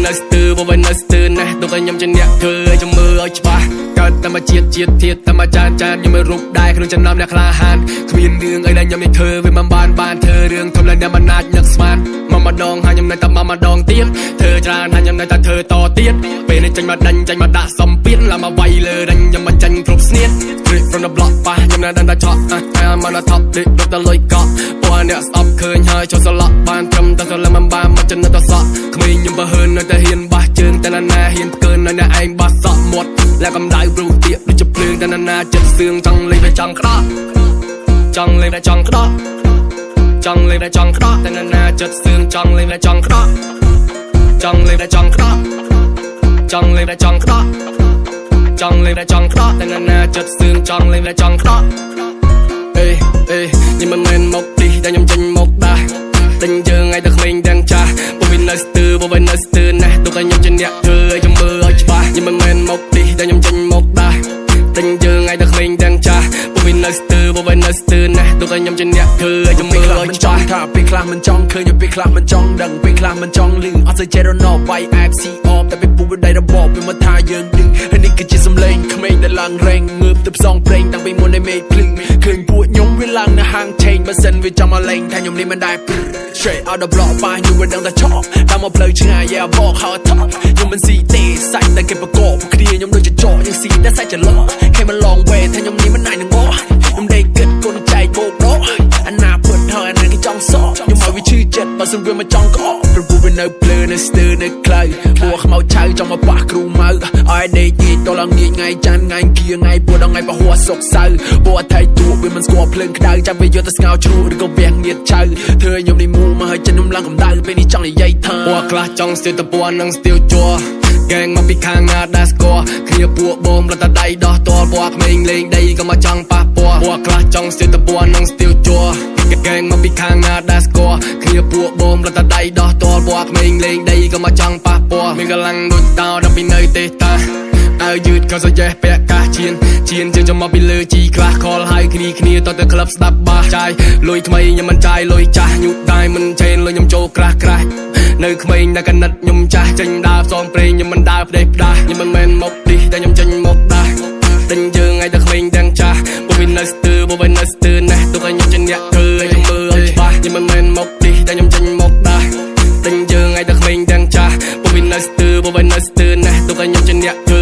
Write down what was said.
នៅស្ទើបវិញនៅស្ទើណាស់ទុកឲ្យខ្ញុំជាអ្នកធ្វើឲ្យចាំមើលឲ្យច្បាស់កើតតែមកជាតិទៀតតែមកចានខ្ញុំមិនរូបដែរក្នុងចំណោមអ្នកក្លាហានគ្មានរឿងអីដែលខ្ញុំមិនធ្វើវាមិនបានធ្វើរឿងធំដែលអ្នកមិនអាចនឹកស្មានមកម្ដងហើយខ្ញុំនៅតែមកម្ដងទៀតធ្វើច្រើនហើយខ្ញុំនៅតែធ្វើតទៀតពេលនេះចេញមកដេញចេញមកដាក់សំពៀនឡើងមកវាយលើដេញខ្ញុំមិនចាញ់គ្រប់ស្នៀត Straight from the block ប៉ះខ្ញុំនៅតែឆក់I'm on the top ដេករត់ទៅលុយកក់ពួកអ្នកស្អប់ឃើញហើយចូលស្លក់បានត្រឹមតែស្លឹមមិនបានមកចិននៅតែសក់ក្មេងខ្ញុំបើហើននៅតែហ៊ានបះជើងតែណាហ៊ានកើនៅអ្នកឯងបះសក់មាត់และកំដៅព្រុសទៀកដូចជាភ្លើងតែណាចិត្តសឿងចង់លេងតែចង់ក្តោះចង់លេងតែចង់ក្តោះចង់លេងតែចង់ក្តោះតែណាចិត្តសឿងចង់លេងតែចង់ក្តោះចង់លេងតែចង់ក្តោះចង់លេងតែចង់ក្តោះចង់លេងតែចង់ក្តោះតែណាចិត្តសឿងចង់លេងតែចង់ក្តោះអេខ្ញុំមិនមែនមកទីតែខ្ញុំចេញមកដែរតែយើងឲ្យតែក្មេងទាំងចាស់ពួកវានៅស្ទើពួកវានៅស្ទើណាស់ទុកឲ្យខ្ញុំជាអ្នកធ្វើឲ្យចាំមើលឲ្យច្បាស់ខ្ញុំមិនមែនមកទីតែខ្ញុំចេញមកដែរតែយើងឲ្យតែក្មេងទាំងចាស់ពួកវានៅស្ទើពួកវានៅស្ទើណាស់ទុកឲ្យខ្ញុំជាអ្នកធ្វើឲ្យចាំមើលឲ្យច្បាស់ថាពេលខ្លះមិនចង់ឃើញពេលខ្លះមិនចង់ដឹងពេលខ្លះមិនចង់លឺអត់ស្អីចេះរណោវាយ FC off តែពេលពួកវាដៃរបបវាមកថាយើងឌឹងហើយនេះគឺជាសំឡេងក្មេងដែលឡើងរែងងើបទៅផ្សងប្រេងតាំងពីមុនឲ្យមេឃភ្លឺឃើញពួកខ្ញុំវាឡើងនៅហាងឆេងបើសិនវាចង់មកលេងថាខ្ញុំនេះមិនដែរ Straight out the block ប៉ះខ្ញុំវាដឹងតែឆក់តាមមកផ្លូវឆ្ងាយ Yeah បកហៅថប់ខ្ញុំមិនស៊ីទេសាច់តែគេប្រកបគ្នាខ្ញុំដូចជាចកយើងស៊ីតែសាច់ច្រឡោខេម long way ថាខ្ញុំនេះមិនနိုင်នឹងងខ្ញុំដេកគិតគុណចែកបោកដោអាណាពុតហើយអាណាគេចង់សក់ខ្ញុំឲ្យវាឈឺចិត្តបើសិនវាមកចង់ក្អកព្រោះពួកវានៅភ្លើនៅស្ទើនៅខ្លៅពួកខ្មៅឆៅចង់មកប៉ះគ្រូម៉ៅឲ្យដេកញីតឡើងញីថ្ងៃច័ន្ទថ្ងៃគៀថ្ងៃពួកដល់ថ្ងៃពហុសុកសៅពួកអថៃទួវាមិនស្គាល់ភ្លើងក្តៅចាំវាយកទៅស្ងោជ្រក់ឬក៏វាងញៀតឆៅធ្វើខ្ញុំនេះមូមកឲ្យចិនខ្ញុំឡើងកម្ដៅពេលនេះចង់និយាយថាពួកខ្លះចង់ស្ទើទៅពួកនឹងស្ទើជ័រแกงមកពីខាងណាដាស្គរគ្នាពួកបងរត់តែដៃដោះតលពួកក្មេងលេងដីក៏មកចង់ប៉ះពួរពួកខ្លះចង់ស្ទើទៅពួកនឹងស្ទើជ័រแกงមកពីខាងណាដាស្គរគ្នាពួកបងរត់តែដៃដោះតលពួកក្មេងលេងដីក៏មកចង់ប៉ះពួរមានកម្លាំងដូចតោដល់ពីនៅទេតាឲ្យយឺតក៏សយេះពាក់កាសជៀនជើងចំមកពីលើជីខ្លះខលហើយគ្នាតទៅក្លឹបស្ដាប់បាសចាយលុយថ្មីខ្ញុំមិនចាយលុយចាស់ញូតតែមិនចេញលុយខ្ញុំចូលក្រាស់នៅក្មេងតែកណិតខ្ញុំចាស់ចេញដើរផ្សងព្រេងខ្ញុំមិនដើរផ្ដេសផ្ដាស់ខ្ញុំមិនមែនមកទីតែខ្ញុំចេញមកដែរតែយើងឲ្យតែក្មេងទាំងចាស់ពួកវានៅស្ទើពួកវានៅស្ទើណាស់ទុកឲ្យខ្ញុំជាអ្នកធ្វើឲ្យខ្ញុំមើលឲ្យច្បាស់ខ្ញុំមិនមែនមកទីតែខ្ញុំចេញមកដែរតែយើងឲ្យតែក្មេងទាំងចាស់ពួកវានៅស្ទើពួកវានៅស្ទើណាស់ទុកឲ្យខ្ញុំជាអ្នកធ្វើ